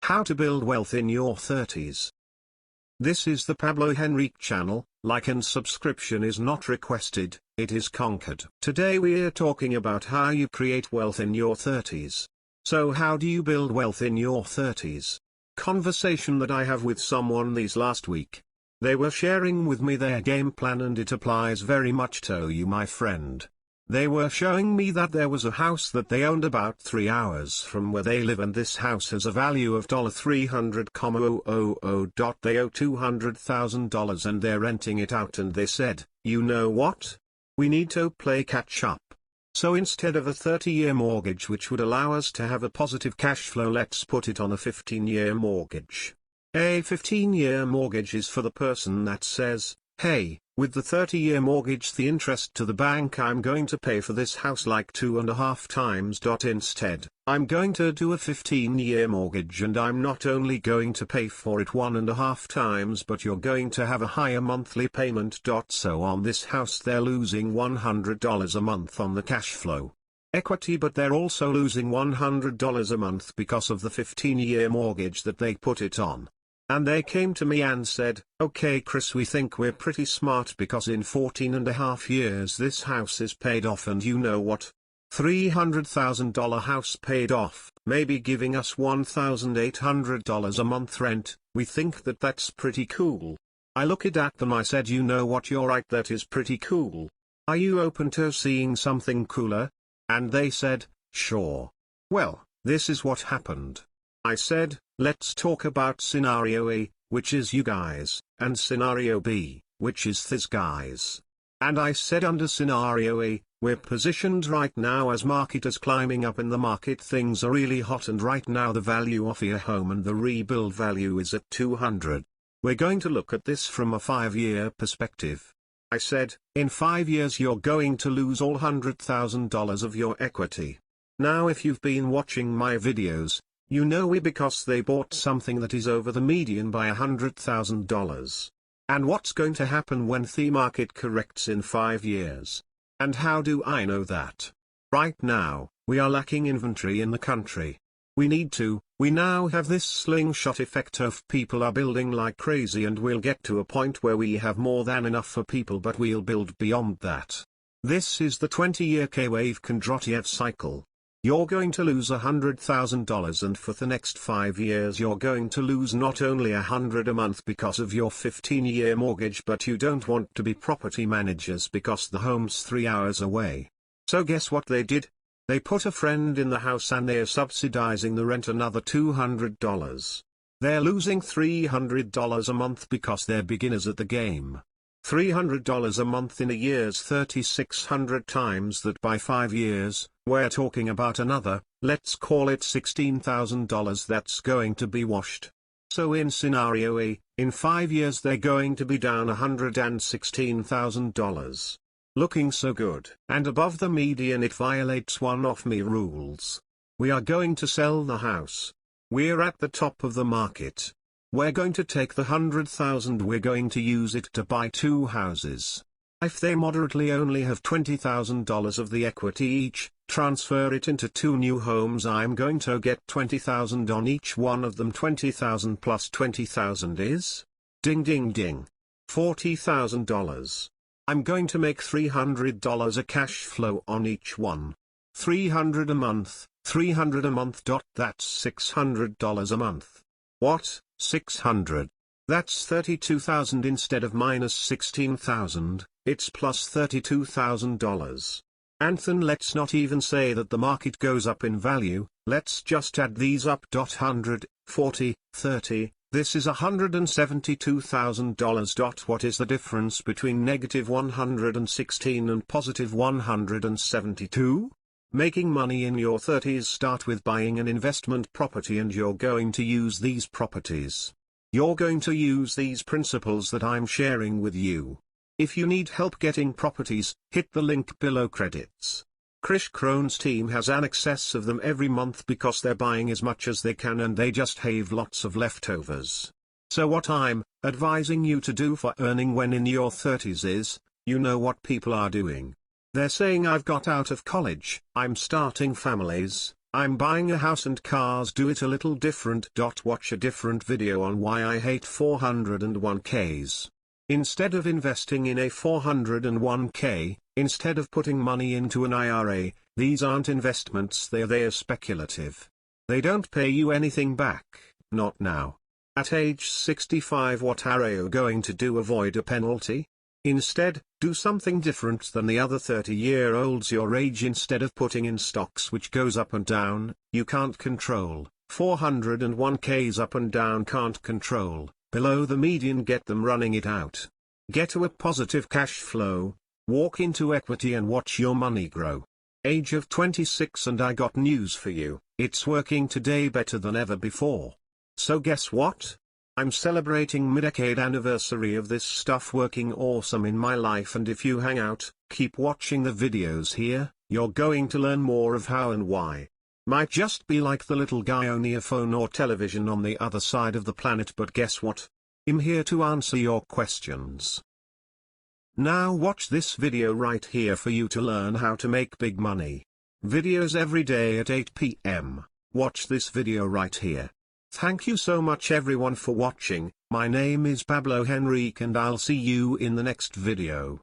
How to build wealth in your 30s. This is the Pablo Henrique channel. Like and subscription is not requested, it is conquered. Today we're talking about how you create wealth in your 30s. So how do you build wealth in your 30s? Conversation that I have with someone these last week. They were sharing with me their game plan and it applies very much to you, my friend. They were showing me that there was a house that they owned about 3 hours from where they live, and this house has a value of $300,000. They owe $200,000 and they're renting it out, and they said, you know what? We need to play catch up. So instead of a 30-year mortgage which would allow us to have a positive cash flow, let's put it on a 15-year mortgage. A 15-year mortgage is for the person that says, hey, with the 30-year mortgage, the interest to the bank, I'm going to pay for this house like 2.5 times. Instead, I'm going to do a 15-year mortgage, and I'm not only going to pay for it 1.5 times, but you're going to have a higher monthly payment. So on this house they're losing $100 a month on the cash flow equity, but they're also losing $100 a month because of the 15-year mortgage that they put it on. And they came to me and said, okay Chris, we think we're pretty smart because in 14.5 years this house is paid off, and you know what? $300,000 house paid off, maybe giving us $1,800 a month rent. We think that that's pretty cool. I looked at them, I said, you know what, you're right, that is pretty cool. Are you open to seeing something cooler? And they said, sure. Well, this is what happened. I said, let's talk about scenario A, which is you guys, and scenario B, which is this guys. And I said, under scenario A, we're positioned right now as marketers climbing up in the market. Things are really hot, and right now the value of your home and the rebuild value is at 200. We're going to look at this from a 5-year perspective. I said, in 5 years you're going to lose all $100,000 of your equity. Now if you've been watching my videos, you know because they bought something that is over the median by $100,000. And what's going to happen when the market corrects in 5 years? And how do I know that? Right now, we are lacking inventory in the country. We now have this slingshot effect of people are building like crazy, and we'll get to a point where we have more than enough for people, but we'll build beyond that. This is the 20-year K-wave Kondratiev cycle. You're going to lose $100,000, and for the next 5 years you're going to lose not only $100 a month because of your 15-year mortgage, but you don't want to be property managers because the home's 3 hours away. So guess what they did? They put a friend in the house and they're subsidizing the rent another $200. They're losing $300 a month because they're beginners at the game. $300 a month in a year's 3,600 times that by 5 years, we're talking about another, let's call it $16,000 that's going to be washed. So in scenario A, in 5 years they're going to be down $116,000. Looking so good. And above the median, it violates one of my rules. We are going to sell the house. We're at the top of the market. We're going to take the $100,000, we're going to use it to buy 2 houses. If they moderately only have $20,000 of the equity each, transfer it into 2 new homes. I'm going to get $20,000 on each one of them. 20,000 plus 20,000 is? Ding ding ding. $40,000. I'm going to make $300 a cash flow on each one. $300 a month, $300 a month. That's $600 a month. What? 600. That's 32,000 instead of minus 16,000, it's plus $32,000. And then let's not even say that the market goes up in value, let's just add these up. 100, 40, 30, this is $172,000. What is the difference between negative 116 and positive 172? Making money in your 30s. Start with buying an investment property, and you're going to use these properties. You're going to use these principles that I'm sharing with you. If you need help getting properties, hit the link below. Credits. Krish Krohn's team has an excess of them every month because they're buying as much as they can and they just have lots of leftovers. So what I'm advising you to do for earning when in your 30s is, you know what people are doing. They're saying, I've got out of college, I'm starting families, I'm buying a house and cars do it a little different. Watch a different video on why I hate 401ks. Instead of investing in a 401k, instead of putting money into an IRA, these aren't investments, they're speculative. They don't pay you anything back, not now. At age 65, what are you going to do? Avoid a penalty? Instead, do something different than the other 30-year-olds your age. Instead of putting in stocks which goes up and down, you can't control, 401ks up and down can't control, below the median get them running it out. Get to a positive cash flow, walk into equity and watch your money grow. Age of 26 and I got news for you, it's working today better than ever before. So guess what? I'm celebrating mid-decade anniversary of this stuff working awesome in my life, and if you hang out, keep watching the videos here, you're going to learn more of how and why. Might just be like the little guy owning a phone or television on the other side of the planet, but guess what? I'm here to answer your questions. Now watch this video right here for you to learn how to make big money. Videos every day at 8 p.m. Watch this video right here. Thank you so much everyone for watching. My name is Pablo Henrique and I'll see you in the next video.